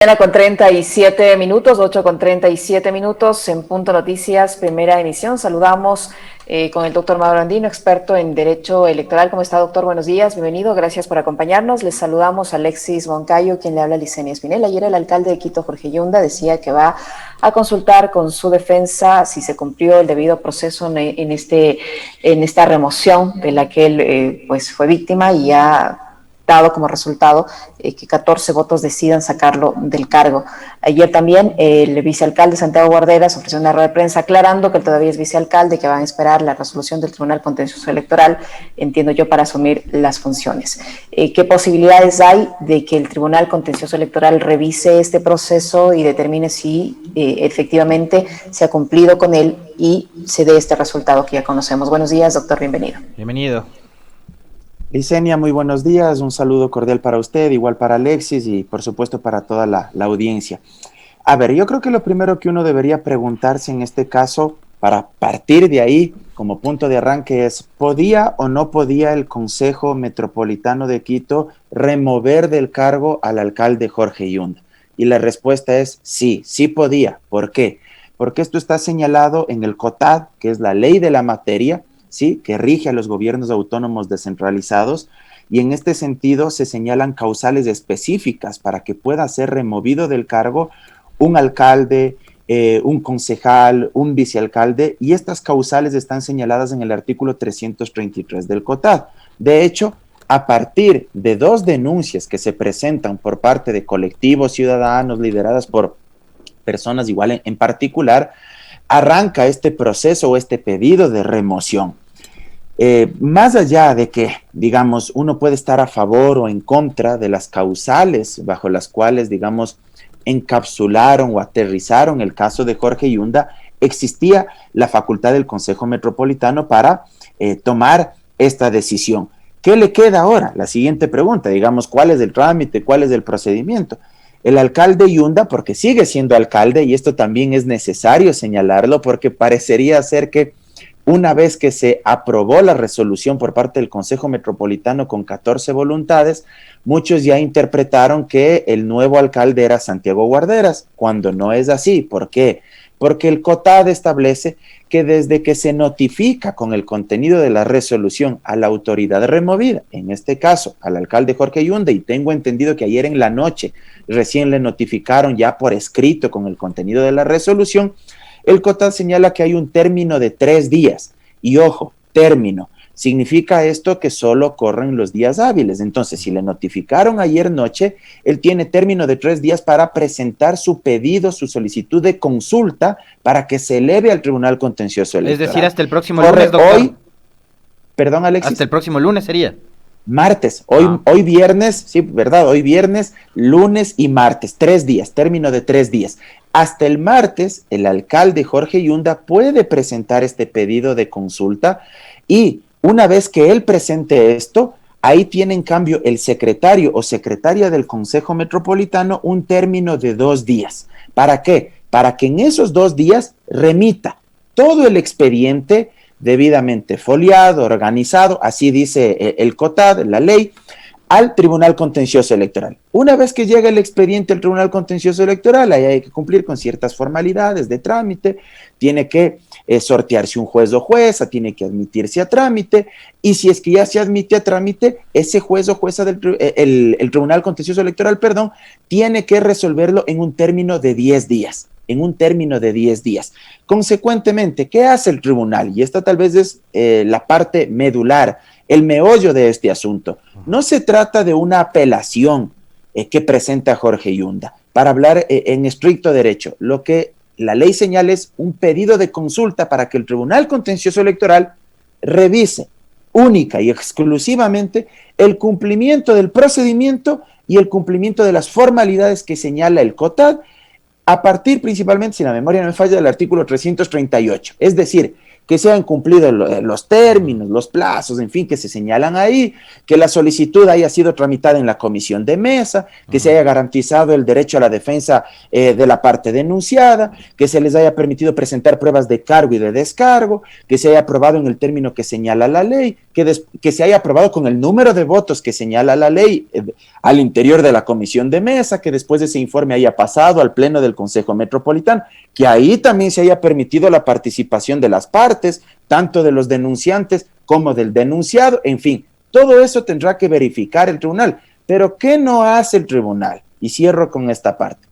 Mañana con 37 minutos, 8 con 37 minutos, en Punto Noticias, primera emisión. Saludamos con el doctor Mauro Andino, experto en Derecho Electoral. ¿Cómo está, doctor? Buenos días, bienvenido, gracias por acompañarnos. Les saludamos a Alexis Moncayo, quien le habla a Licenia Espinel. Ayer el alcalde de Quito, Jorge Yunda, decía que va a consultar con su defensa si se cumplió el debido proceso en esta remoción de la que él pues fue víctima y ha dado como resultado que 14 votos decidan sacarlo del cargo. Ayer también el vicealcalde Santiago Guarderas ofreció una rueda de prensa aclarando que él todavía es vicealcalde, que van a esperar la resolución del Tribunal Contencioso Electoral, entiendo yo, para asumir las funciones. ¿Qué posibilidades hay de que el Tribunal Contencioso Electoral revise este proceso y determine si efectivamente se ha cumplido con él y se dé este resultado que ya conocemos? Buenos días, doctor, bienvenido. Bienvenido. Licenia, muy buenos días, un saludo cordial para usted, igual para Alexis y por supuesto para toda la audiencia. A ver, yo creo que lo primero que uno debería preguntarse en este caso, para partir de ahí como punto de arranque, es ¿podía o no podía el Consejo Metropolitano de Quito remover del cargo al alcalde Jorge Yunda? Y la respuesta es sí, sí podía. ¿Por qué? Porque esto está señalado en el COTAD, que es la ley de la materia, ¿sí?, que rige a los gobiernos autónomos descentralizados, y en este sentido se señalan causales específicas para que pueda ser removido del cargo un alcalde, un concejal, un vicealcalde, y estas causales están señaladas en el artículo 333 del COTAD. De hecho, a partir de 2 denuncias que se presentan por parte de colectivos ciudadanos lideradas por personas igual en particular, arranca este proceso o este pedido de remoción. Más allá de que, digamos, uno puede estar a favor o en contra de las causales bajo las cuales, digamos, encapsularon o aterrizaron el caso de Jorge Yunda, existía la facultad del Consejo Metropolitano para tomar esta decisión. ¿Qué le queda ahora? La siguiente pregunta, digamos, ¿cuál es el trámite? ¿Cuál es el procedimiento? El alcalde Yunda, porque sigue siendo alcalde, y esto también es necesario señalarlo, porque parecería ser que una vez que se aprobó la resolución por parte del Consejo Metropolitano con 14 voluntades, muchos ya interpretaron que el nuevo alcalde era Santiago Guarderas, cuando no es así. ¿Por qué? Porque el COTAD establece que desde que se notifica con el contenido de la resolución a la autoridad removida, en este caso al alcalde Jorge Yunda, y tengo entendido que ayer en la noche recién le notificaron ya por escrito con el contenido de la resolución, el COTAD señala que hay un término de 3 días. Y ojo, término. Significa esto que solo corren los días hábiles. Entonces, si le notificaron ayer noche, él tiene término de 3 días para presentar su pedido, su solicitud de consulta para que se eleve al Tribunal Contencioso Electoral. Es decir, hasta el próximo lunes, doctor. Hoy, perdón, Alexis. Hasta el próximo lunes sería. Martes, hoy viernes, sí, ¿verdad? Hoy viernes, lunes y martes, 3 días, término de 3 días. Hasta el martes, el alcalde Jorge Yunda puede presentar este pedido de consulta, y una vez que él presente esto, ahí tiene en cambio el secretario o secretaria del Consejo Metropolitano un término de 2 días. ¿Para qué? Para que en esos 2 días remita todo el expediente debidamente foliado, organizado, así dice el COTAD, la ley, al Tribunal Contencioso Electoral. Una vez que llega el expediente al Tribunal Contencioso Electoral, ahí hay que cumplir con ciertas formalidades de trámite, tiene que sortearse un juez o jueza, tiene que admitirse a trámite, y si es que ya se admite a trámite, ese juez o jueza el Tribunal Contencioso Electoral, tiene que resolverlo en un término de 10 días. En un término de 10 días. Consecuentemente, ¿qué hace el tribunal? Y esta tal vez es la parte medular, el meollo de este asunto. No se trata de una apelación que presenta Jorge Yunda. Para hablar en estricto derecho, lo que la ley señala es un pedido de consulta para que el Tribunal Contencioso Electoral revise única y exclusivamente el cumplimiento del procedimiento y el cumplimiento de las formalidades que señala el COTAD, a partir principalmente, si la memoria no me falla, del artículo 338. Es decir, que se han cumplido los términos, los plazos, en fin, que se señalan ahí, que la solicitud haya sido tramitada en la comisión de mesa, que se haya garantizado el derecho a la defensa de la parte denunciada, que se les haya permitido presentar pruebas de cargo y de descargo, que se haya aprobado en el término que señala la ley, que se haya aprobado con el número de votos que señala la ley al interior de la comisión de mesa, que después de ese informe haya pasado al pleno del Consejo Metropolitano, que ahí también se haya permitido la participación de las partes, tanto de los denunciantes como del denunciado, en fin, todo eso tendrá que verificar el tribunal. Pero ¿qué no hace el tribunal? Y cierro con esta parte.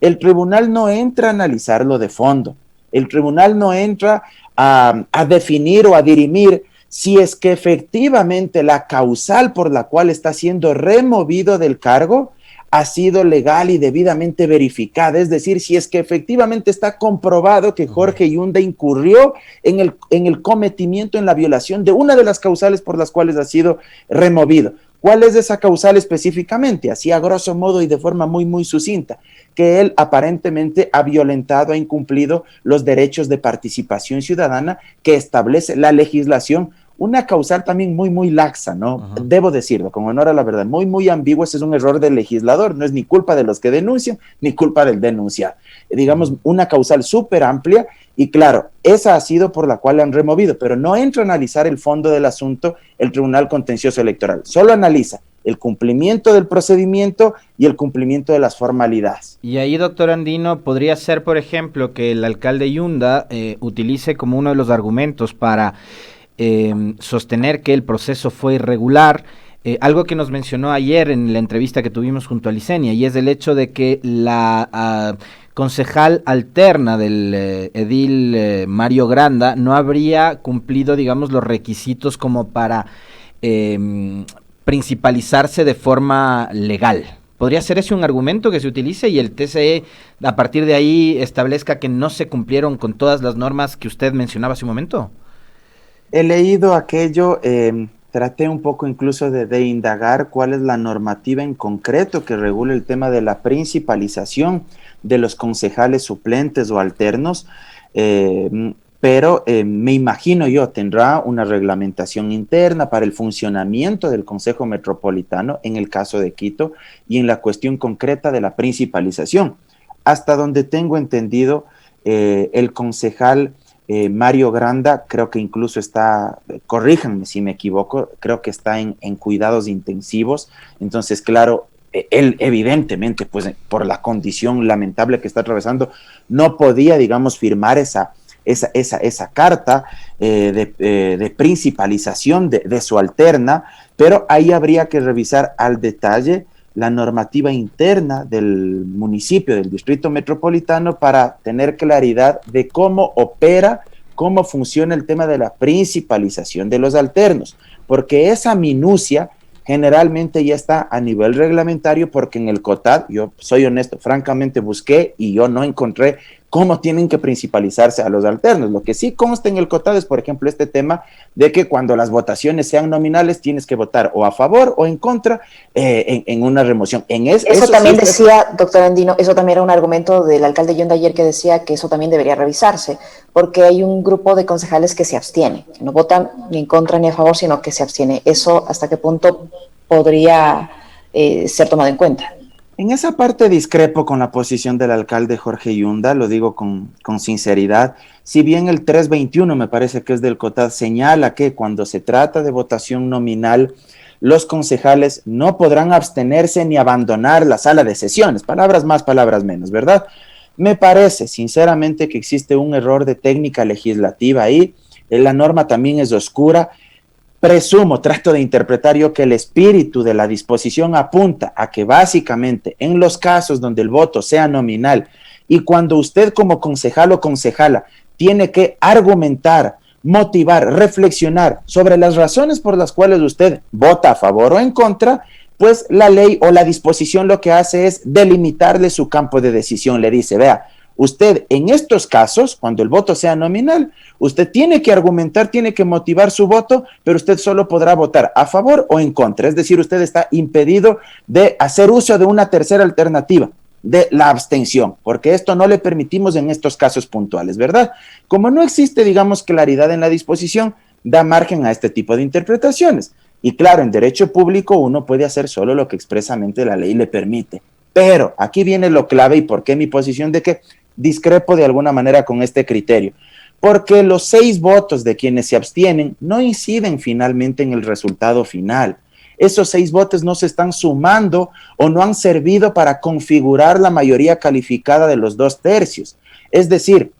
El tribunal no entra a analizarlo de fondo. El tribunal no entra a definir o a dirimir si es que efectivamente la causal por la cual está siendo removido del cargo ha sido legal y debidamente verificada, es decir, si es que efectivamente está comprobado que Jorge Yunda incurrió en el cometimiento, en la violación de una de las causales por las cuales ha sido removido. ¿Cuál es esa causal específicamente? Así a grosso modo y de forma muy, muy sucinta, que él aparentemente ha violentado, ha incumplido los derechos de participación ciudadana que establece la legislación, una causal también muy, muy laxa, ¿no? Debo decirlo, con honor a la verdad, muy, muy ambigua. Ese es un error del legislador, no es ni culpa de los que denuncian, ni culpa del denunciado. Digamos, una causal súper amplia y claro, esa ha sido por la cual la han removido, pero no entra a analizar el fondo del asunto el Tribunal Contencioso Electoral, solo analiza el cumplimiento del procedimiento y el cumplimiento de las formalidades. Y ahí, doctor Andino, podría ser, por ejemplo, que el alcalde Yunda utilice como uno de los argumentos para sostener que el proceso fue irregular, algo que nos mencionó ayer en la entrevista que tuvimos junto a Licenia, y es el hecho de que la concejal alterna del edil Mario Granda no habría cumplido, digamos, los requisitos como para principalizarse de forma legal. ¿Podría ser ese un argumento que se utilice y el TCE a partir de ahí establezca que no se cumplieron con todas las normas que usted mencionaba hace un momento? He leído aquello, traté un poco incluso de indagar cuál es la normativa en concreto que regula el tema de la principalización de los concejales suplentes o alternos, pero me imagino yo tendrá una reglamentación interna para el funcionamiento del Consejo Metropolitano en el caso de Quito y en la cuestión concreta de la principalización. Hasta donde tengo entendido, el concejal Mario Granda, creo que incluso está, corríjanme si me equivoco, creo que está en cuidados intensivos. Entonces, claro, él evidentemente, pues por la condición lamentable que está atravesando, no podía, digamos, firmar esa carta de principalización de su alterna, pero ahí habría que revisar al detalle la normativa interna del municipio, del distrito metropolitano, para tener claridad de cómo opera, cómo funciona el tema de la principalización de los alternos, porque esa minucia generalmente ya está a nivel reglamentario, porque en el COTAD, yo soy honesto, francamente busqué y yo no encontré cómo tienen que principalizarse a los alternos. Lo que sí consta en el COTAD es, por ejemplo, este tema de que cuando las votaciones sean nominales tienes que votar o a favor o en contra en una remoción. Eso también sí decía, doctor Andino, eso también era un argumento del alcalde Yunda ayer, que decía que eso también debería revisarse, porque hay un grupo de concejales que se abstiene, que no votan ni en contra ni a favor, sino que se abstiene. ¿Eso hasta qué punto podría ser tomado en cuenta? En esa parte discrepo con la posición del alcalde Jorge Yunda, lo digo con sinceridad. Si bien el 321, me parece que es del COTAD, señala que cuando se trata de votación nominal, los concejales no podrán abstenerse ni abandonar la sala de sesiones, palabras más, palabras menos, ¿verdad? Me parece sinceramente que existe un error de técnica legislativa ahí, la norma también es oscura. Presumo, trato de interpretar yo que el espíritu de la disposición apunta a que básicamente en los casos donde el voto sea nominal y cuando usted como concejal o concejala tiene que argumentar, motivar, reflexionar sobre las razones por las cuales usted vota a favor o en contra, pues la ley o la disposición lo que hace es delimitarle su campo de decisión. Le dice, vea, usted en estos casos, cuando el voto sea nominal, usted tiene que argumentar, tiene que motivar su voto, pero usted solo podrá votar a favor o en contra. Es decir, usted está impedido de hacer uso de una tercera alternativa, de la abstención, porque esto no le permitimos en estos casos puntuales, ¿verdad? Como no existe, digamos, claridad en la disposición, da margen a este tipo de interpretaciones. Y claro, en derecho público uno puede hacer solo lo que expresamente la ley le permite. Pero aquí viene lo clave y por qué mi posición de que discrepo de alguna manera con este criterio, porque los 6 votos de quienes se abstienen no inciden finalmente en el resultado final. Esos 6 votos no se están sumando o no han servido para configurar la mayoría calificada de los 2/3. Es decir,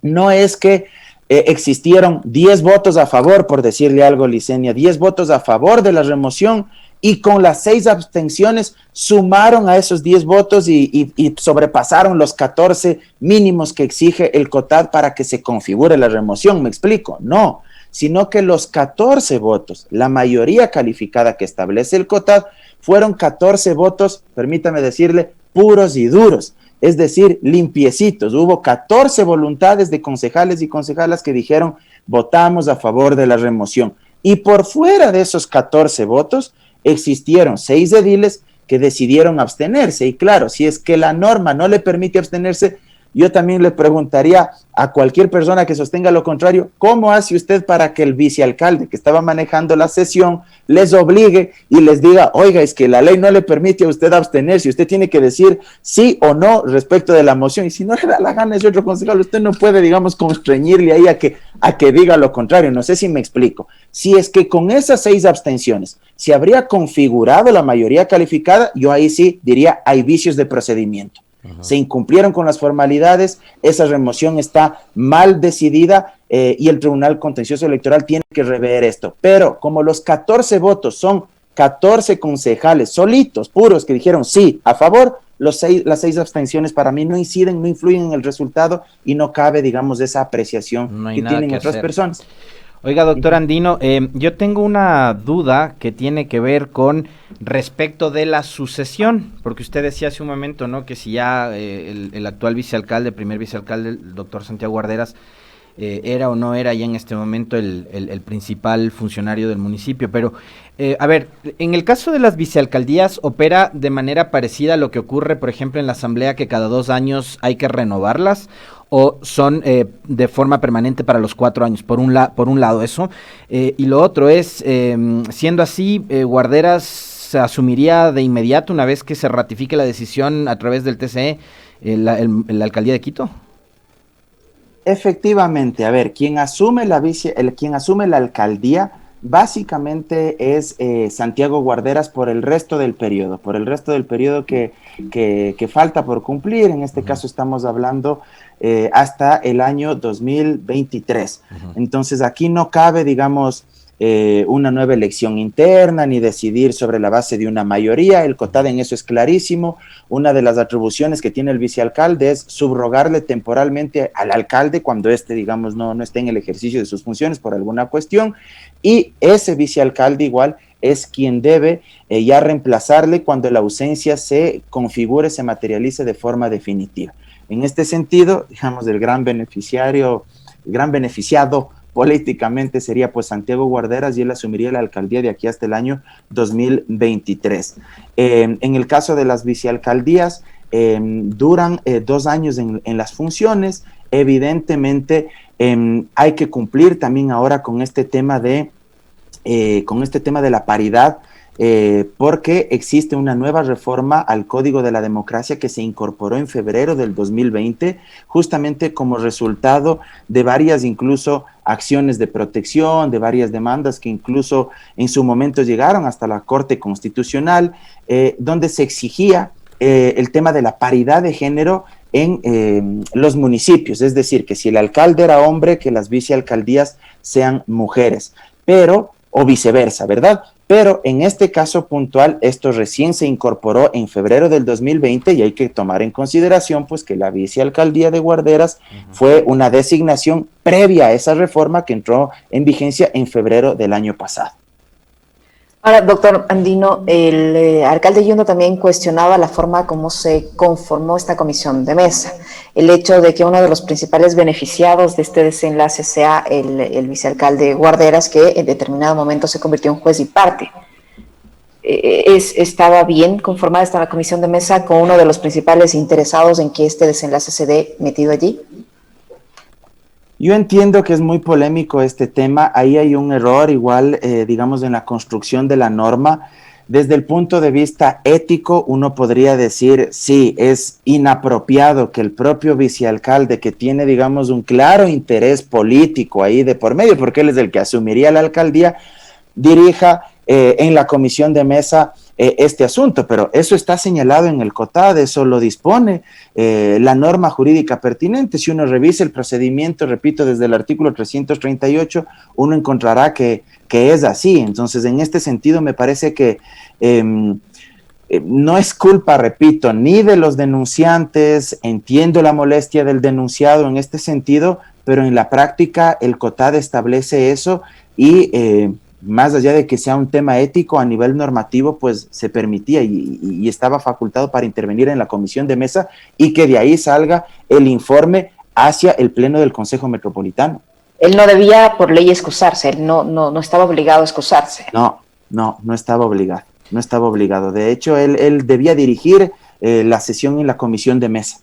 no es que existieron 10 votos a favor, por decirle algo, Licenia, 10 votos a favor de la remoción, y con las 6 abstenciones sumaron a esos 10 votos y sobrepasaron los 14 mínimos que exige el COTAD para que se configure la remoción. ¿Me explico? No, sino que los 14 votos, la mayoría calificada que establece el COTAD, fueron 14 votos, permítame decirle, puros y duros, es decir, limpiecitos. Hubo 14 voluntades de concejales y concejalas que dijeron votamos a favor de la remoción. Y por fuera de esos 14 votos, existieron 6 ediles que decidieron abstenerse. Y claro, si es que la norma no le permite abstenerse, yo también le preguntaría a cualquier persona que sostenga lo contrario, ¿cómo hace usted para que el vicealcalde que estaba manejando la sesión les obligue y les diga, oiga, es que la ley no le permite a usted abstenerse, usted tiene que decir sí o no respecto de la moción, y si no le da la gana ese otro concejal, usted no puede, digamos, constreñirle ahí a que diga lo contrario? No sé si me explico. Si es que con esas 6 abstenciones se habría configurado la mayoría calificada, yo ahí sí diría hay vicios de procedimiento. Se incumplieron con las formalidades, esa remoción está mal decidida y el Tribunal Contencioso Electoral tiene que rever esto. Pero como los 14 votos son 14 concejales solitos, puros, que dijeron sí, a favor, las 6 abstenciones para mí no inciden, no influyen en el resultado y no cabe, digamos, esa apreciación que tienen otras personas. Oiga, doctor Andino, yo tengo una duda que tiene que ver con respecto de la sucesión, porque usted decía hace un momento, ¿no?, que si ya el actual vicealcalde, primer vicealcalde, el doctor Santiago Guarderas, era o no era ya en este momento el principal funcionario del municipio, pero a ver, en el caso de las vicealcaldías, ¿opera de manera parecida a lo que ocurre, por ejemplo, en la asamblea, que cada 2 años hay que renovarlas? ¿O son de forma permanente para los 4 años? Por un lado eso. Y lo otro es, siendo así, Guarderas se asumiría de inmediato, una vez que se ratifique la decisión a través del TCE, la alcaldía de Quito. Efectivamente, a ver, quien asume la alcaldía básicamente es Santiago Guarderas por el resto del periodo, que falta por cumplir. En este caso estamos hablando hasta el año 2023. Entonces aquí no cabe, digamos, una nueva elección interna ni decidir sobre la base de una mayoría. El COTAD en eso es clarísimo. Una de las atribuciones que tiene el vicealcalde es subrogarle temporalmente al alcalde cuando éste, digamos, no esté en el ejercicio de sus funciones por alguna cuestión, y ese vicealcalde igual es quien debe ya reemplazarle cuando la ausencia se configure, se materialice de forma definitiva. En este sentido, digamos, el gran beneficiado políticamente sería pues Santiago Guarderas, y él asumiría la alcaldía de aquí hasta el año 2023. En el caso de las vicealcaldías, duran 2 años en las funciones. Evidentemente hay que cumplir también ahora con este tema de la paridad, porque existe una nueva reforma al Código de la Democracia que se incorporó en febrero del 2020, justamente como resultado de varias incluso acciones de protección, de varias demandas que incluso en su momento llegaron hasta la Corte Constitucional, donde se exigía el tema de la paridad de género en los municipios, es decir, que si el alcalde era hombre, que las vicealcaldías sean mujeres, o viceversa, ¿verdad? Pero en este caso puntual, esto recién se incorporó en febrero del 2020, y hay que tomar en consideración pues que la vicealcaldía de Guarderas fue una designación previa a esa reforma que entró en vigencia en febrero del año pasado. Ahora, doctor Andino, el alcalde Yunda también cuestionaba la forma como se conformó esta comisión de mesa. El hecho de que uno de los principales beneficiados de este desenlace sea el vicealcalde Guarderas, que en determinado momento se convirtió en juez y parte. ¿Estaba bien conformada esta comisión de mesa con uno de los principales interesados en que este desenlace se dé metido allí? Yo entiendo que es muy polémico este tema. Ahí hay un error igual, digamos, en la construcción de la norma. Desde el punto de vista ético, uno podría decir, sí, es inapropiado que el propio vicealcalde, que tiene, digamos, un claro interés político ahí de por medio, porque él es el que asumiría la alcaldía, dirija en la comisión de mesa este asunto, pero eso está señalado en el COTAD, eso lo dispone la norma jurídica pertinente. Si uno revisa el procedimiento, repito, desde el artículo 338, uno encontrará que es así. Entonces, en este sentido, me parece que no es culpa, repito, ni de los denunciantes, entiendo la molestia del denunciado en este sentido, pero en la práctica el COTAD establece eso y más allá de que sea un tema ético, a nivel normativo, pues se permitía y estaba facultado para intervenir en la comisión de mesa y que de ahí salga el informe hacia el pleno del Consejo Metropolitano. Él no debía por ley excusarse, él no estaba obligado a excusarse. No estaba obligado, no estaba obligado. De hecho, él debía dirigir la sesión en la comisión de mesa.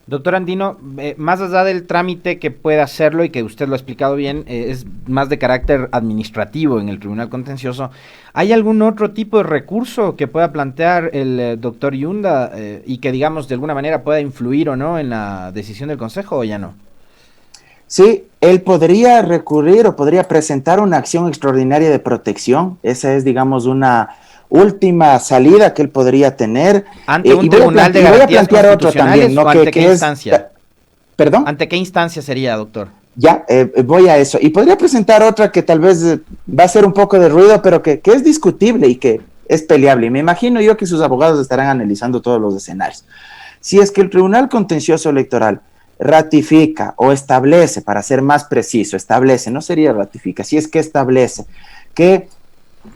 Doctor Andino, más allá del trámite que puede hacerlo y que usted lo ha explicado bien, es más de carácter administrativo en el Tribunal Contencioso, ¿hay algún otro tipo de recurso que pueda plantear el doctor Yunda y que, digamos, de alguna manera pueda influir o no en la decisión del Consejo o ya no? Sí, él podría recurrir o podría presentar una acción extraordinaria de protección. Esa es, digamos, una última salida que él podría tener. ¿Ante un tribunal de garantías constitucionales o ante qué instancia? ¿Perdón? ¿Ante qué instancia sería, doctor? Ya, voy a eso. Y podría presentar otra que tal vez va a hacer un poco de ruido, pero que es discutible y que es peleable. Y me imagino yo que sus abogados estarán analizando todos los escenarios. Si es que el Tribunal Contencioso Electoral ratifica o establece, para ser más preciso, establece, no sería ratifica, si es que establece que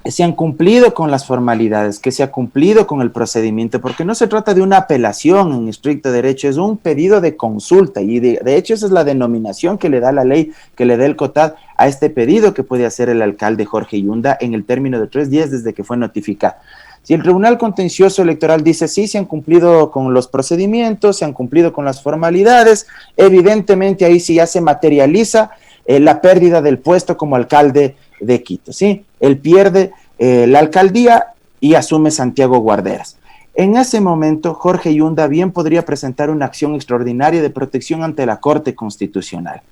se han cumplido con las formalidades, que se ha cumplido con el procedimiento, porque no se trata de una apelación en estricto derecho, es un pedido de consulta y de hecho esa es la denominación que le da la ley, que le da el COTAD a este pedido que puede hacer el alcalde Jorge Yunda en el término de 3 días desde que fue notificado. Si el Tribunal Contencioso Electoral dice sí, se han cumplido con los procedimientos, se han cumplido con las formalidades, evidentemente ahí sí ya se materializa la pérdida del puesto como alcalde de Quito, ¿sí? Él pierde la alcaldía y asume Santiago Guarderas. En ese momento, Jorge Yunda bien podría presentar una acción extraordinaria de protección ante la Corte Constitucional.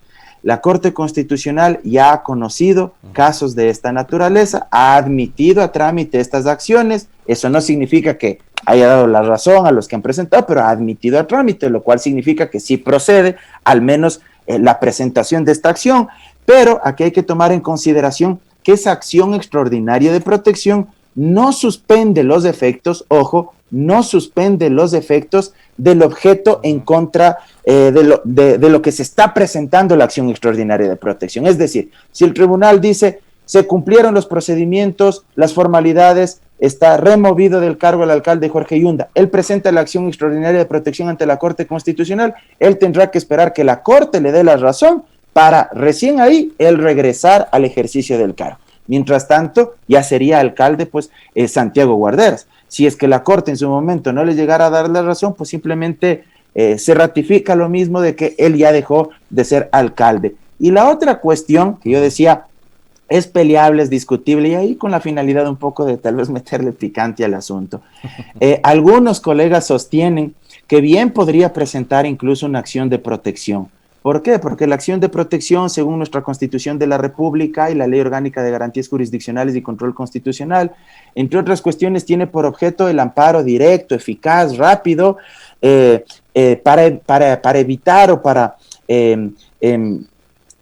La Corte Constitucional ya ha conocido casos de esta naturaleza, ha admitido a trámite estas acciones. Eso no significa que haya dado la razón a los que han presentado, pero ha admitido a trámite, lo cual significa que sí procede, al menos la presentación de esta acción. Pero aquí hay que tomar en consideración que esa acción extraordinaria de protección no suspende los efectos, ojo, no suspende los efectos del objeto en contra de lo que se está presentando la acción extraordinaria de protección. Es decir, si el tribunal dice se cumplieron los procedimientos, las formalidades, está removido del cargo el alcalde Jorge Yunda, él presenta la acción extraordinaria de protección ante la Corte Constitucional, él tendrá que esperar que la Corte le dé la razón para recién ahí él regresar al ejercicio del cargo. Mientras tanto, ya sería alcalde, pues, Santiago Guarderas. Si es que la Corte en su momento no le llegara a dar la razón, pues simplemente se ratifica lo mismo de que él ya dejó de ser alcalde. Y la otra cuestión que yo decía es peleable, es discutible, y ahí con la finalidad un poco de tal vez meterle picante al asunto. Algunos colegas sostienen que bien podría presentar incluso una acción de protección. ¿Por qué? Porque la acción de protección, según nuestra Constitución de la República y la Ley Orgánica de Garantías Jurisdiccionales y Control Constitucional, entre otras cuestiones, tiene por objeto el amparo directo, eficaz, rápido, para evitar o para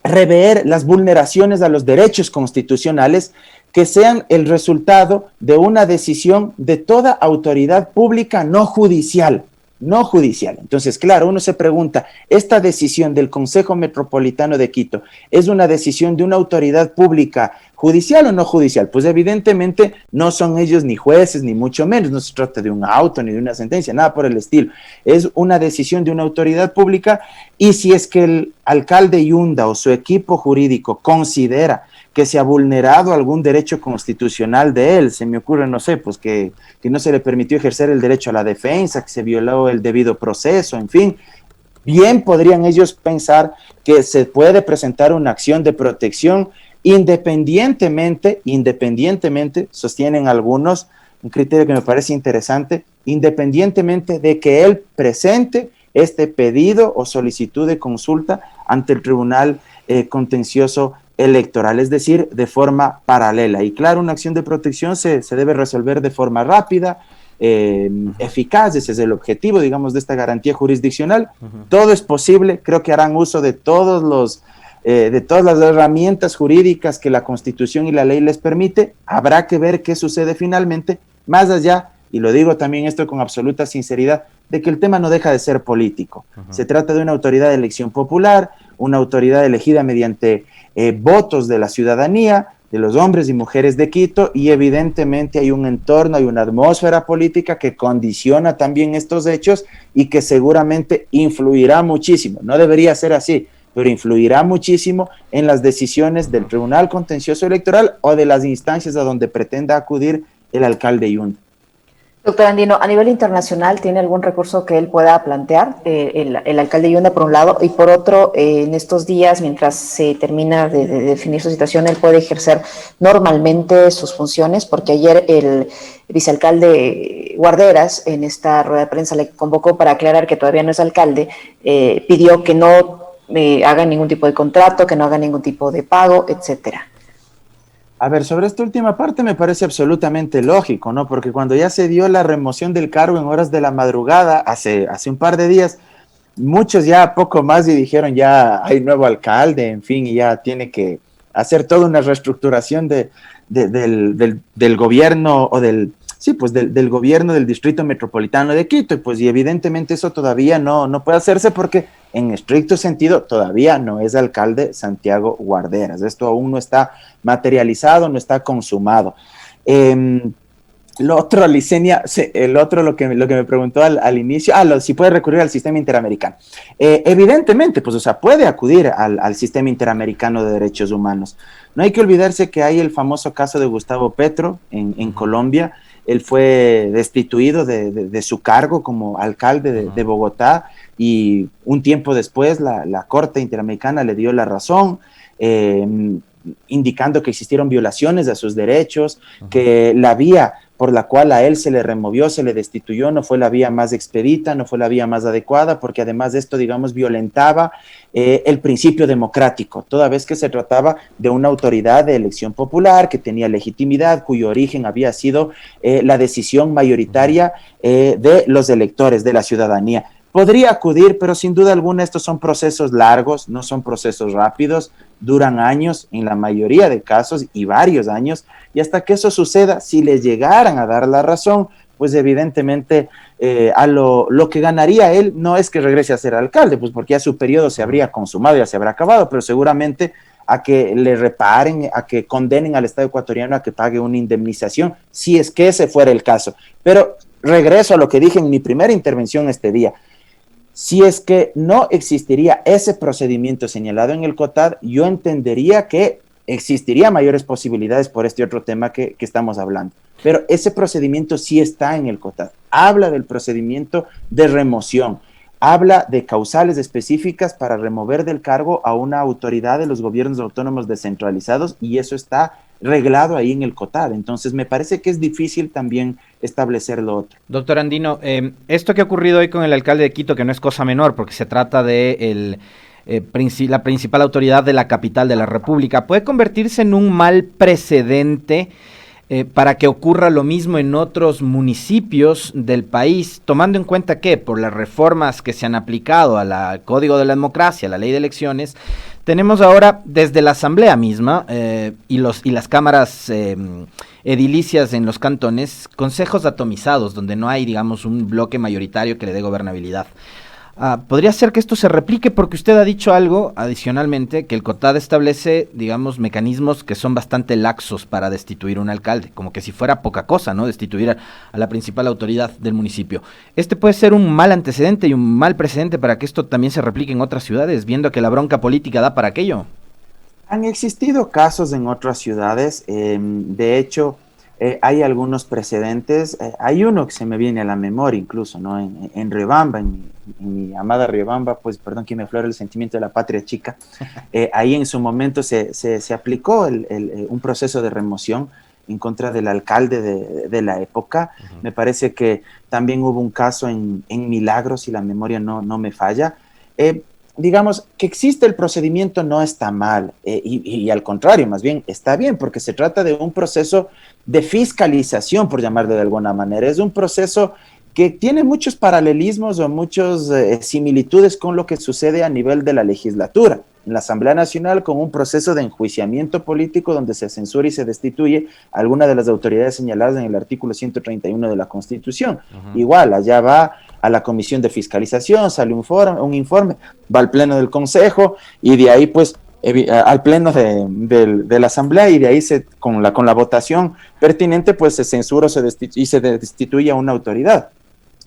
rever las vulneraciones a los derechos constitucionales que sean el resultado de una decisión de toda autoridad pública no judicial. No judicial. Entonces, claro, uno se pregunta, ¿esta decisión del Consejo Metropolitano de Quito es una decisión de una autoridad pública judicial o no judicial? Pues evidentemente no son ellos ni jueces, ni mucho menos, no se trata de un auto ni de una sentencia, nada por el estilo. Es una decisión de una autoridad pública y si es que el alcalde Yunda o su equipo jurídico considera que se ha vulnerado algún derecho constitucional de él, se me ocurre, no sé, pues que no se le permitió ejercer el derecho a la defensa, que se violó el debido proceso, en fin, bien podrían ellos pensar que se puede presentar una acción de protección independientemente, sostienen algunos, un criterio que me parece interesante, independientemente de que él presente este pedido o solicitud de consulta ante el Tribunal Contencioso Electoral, es decir, de forma paralela. Y claro, una acción de protección se debe resolver de forma rápida, eficaz, ese es el objetivo, digamos, de esta garantía jurisdiccional. Todo es posible, creo que harán uso de de todas las herramientas jurídicas que la Constitución y la ley les permite. Habrá que ver qué sucede finalmente, más allá, y lo digo también esto con absoluta sinceridad, de que el tema no deja de ser político. Se trata de una autoridad de elección popular, una autoridad elegida mediante votos de la ciudadanía, de los hombres y mujeres de Quito, y evidentemente hay un entorno, hay una atmósfera política que condiciona también estos hechos y que seguramente influirá muchísimo. No debería ser así, pero influirá muchísimo en las decisiones del Tribunal Contencioso Electoral o de las instancias a donde pretenda acudir el alcalde Yunda. Doctor Andino, a nivel internacional, ¿tiene algún recurso que él pueda plantear, el alcalde Yunda por un lado, y por otro, en estos días, mientras se termina de definir su situación, él puede ejercer normalmente sus funciones? Porque ayer el vicealcalde Guarderas, en esta rueda de prensa, le convocó para aclarar que todavía no es alcalde, pidió que no haga ningún tipo de contrato, que no haga ningún tipo de pago, etcétera. A ver, sobre esta última parte me parece absolutamente lógico, ¿no? Porque cuando ya se dio la remoción del cargo en horas de la madrugada, hace un par de días, muchos ya poco más y dijeron ya hay nuevo alcalde, en fin, y ya tiene que hacer toda una reestructuración del gobierno o del gobierno del Distrito Metropolitano de Quito, y evidentemente eso todavía no puede hacerse porque en estricto sentido todavía no es alcalde Santiago Guarderas. Esto aún no está materializado, no está consumado. Lo otro, Licenia, lo que me preguntó al inicio, si puede recurrir al sistema interamericano. Evidentemente, puede acudir al sistema interamericano de derechos humanos. No hay que olvidarse que hay el famoso caso de Gustavo Petro en Colombia. Él fue destituido de su cargo como alcalde de Bogotá y un tiempo después la Corte Interamericana le dio la razón, indicando que existieron violaciones a sus derechos, que la vía por la cual a él se le removió, se le destituyó, no fue la vía más expedita, no fue la vía más adecuada, porque además de esto, digamos, violentaba el principio democrático, toda vez que se trataba de una autoridad de elección popular que tenía legitimidad, cuyo origen había sido la decisión mayoritaria de los electores, de la ciudadanía. Podría acudir, pero sin duda alguna estos son procesos largos, no son procesos rápidos, duran años en la mayoría de casos y varios años, y hasta que eso suceda, si les llegaran a dar la razón, pues evidentemente lo que ganaría él no es que regrese a ser alcalde, pues porque ya su periodo se habría consumado, ya se habrá acabado, pero seguramente a que le reparen, a que condenen al Estado ecuatoriano a que pague una indemnización, si es que ese fuera el caso. Pero regreso a lo que dije en mi primera intervención este día. Si es que no existiría ese procedimiento señalado en el COTAD, yo entendería que existiría mayores posibilidades por este otro tema que estamos hablando. Pero ese procedimiento sí está en el COTAD. Habla del procedimiento de remoción, habla de causales específicas para remover del cargo a una autoridad de los gobiernos autónomos descentralizados, y eso está reglado ahí en el COTAD. Entonces me parece que es difícil también establecer lo otro. Doctor Andino, esto que ha ocurrido hoy con el alcalde de Quito, que no es cosa menor, porque se trata de la principal autoridad de la capital de la República, ¿puede convertirse en un mal precedente para que ocurra lo mismo en otros municipios del país, tomando en cuenta que por las reformas que se han aplicado al Código de la Democracia, a la Ley de Elecciones, tenemos ahora desde la Asamblea misma y las cámaras edilicias en los cantones, consejos atomizados donde no hay, digamos, un bloque mayoritario que le dé gobernabilidad? Podría ser que esto se replique porque usted ha dicho algo adicionalmente, que el COTAD establece, digamos, mecanismos que son bastante laxos para destituir un alcalde, como que si fuera poca cosa, ¿no? Destituir a la principal autoridad del municipio. Este puede ser un mal antecedente y un mal precedente para que esto también se replique en otras ciudades, viendo que la bronca política da para aquello. Han existido casos en otras ciudades, de hecho, hay algunos precedentes, hay uno que se me viene a la memoria incluso, ¿no? En Riobamba, en mi amada Riobamba, pues perdón que me aflora el sentimiento de la patria chica, ahí en su momento se aplicó un proceso de remoción en contra del alcalde de la época. Me parece que también hubo un caso en Milagros, si la memoria no me falla. Digamos, que existe el procedimiento no está mal, y al contrario, más bien está bien, porque se trata de un proceso de fiscalización, por llamarlo de alguna manera. Es un proceso que tiene muchos paralelismos o muchas similitudes con lo que sucede a nivel de la legislatura, en la Asamblea Nacional, con un proceso de enjuiciamiento político donde se censura y se destituye a alguna de las autoridades señaladas en el artículo 131 de la Constitución. Igual, allá va a la Comisión de Fiscalización, sale un informe, va al Pleno del Consejo y de ahí pues al Pleno de la Asamblea, y de ahí con la votación pertinente pues se censura y se destituye a una autoridad.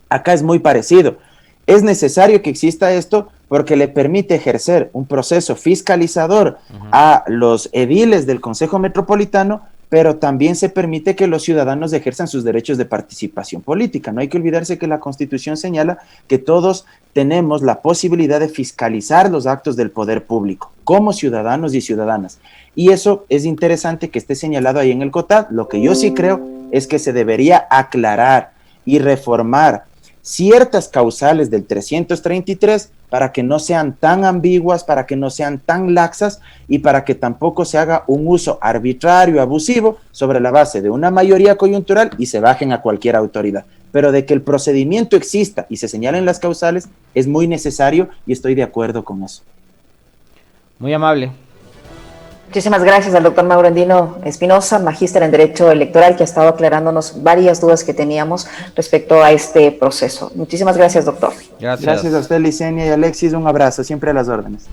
Acá es muy parecido. Es necesario que exista esto porque le permite ejercer un proceso fiscalizador a los ediles del Consejo Metropolitano, pero también se permite que los ciudadanos ejerzan sus derechos de participación política. No hay que olvidarse que la Constitución señala que todos tenemos la posibilidad de fiscalizar los actos del poder público como ciudadanos y ciudadanas. Y eso es interesante que esté señalado ahí en el COTAD. Lo que yo sí creo es que se debería aclarar y reformar ciertas causales del 333 para que no sean tan ambiguas, para que no sean tan laxas y para que tampoco se haga un uso arbitrario, abusivo, sobre la base de una mayoría coyuntural y se bajen a cualquier autoridad. Pero de que el procedimiento exista y se señalen las causales es muy necesario y estoy de acuerdo con eso. Muy amable. Muchísimas gracias al doctor Mauro Andino Espinosa, magíster en Derecho Electoral, que ha estado aclarándonos varias dudas que teníamos respecto a este proceso. Muchísimas gracias, doctor. Gracias a usted, Licenia y Alexis. Un abrazo, siempre a las órdenes.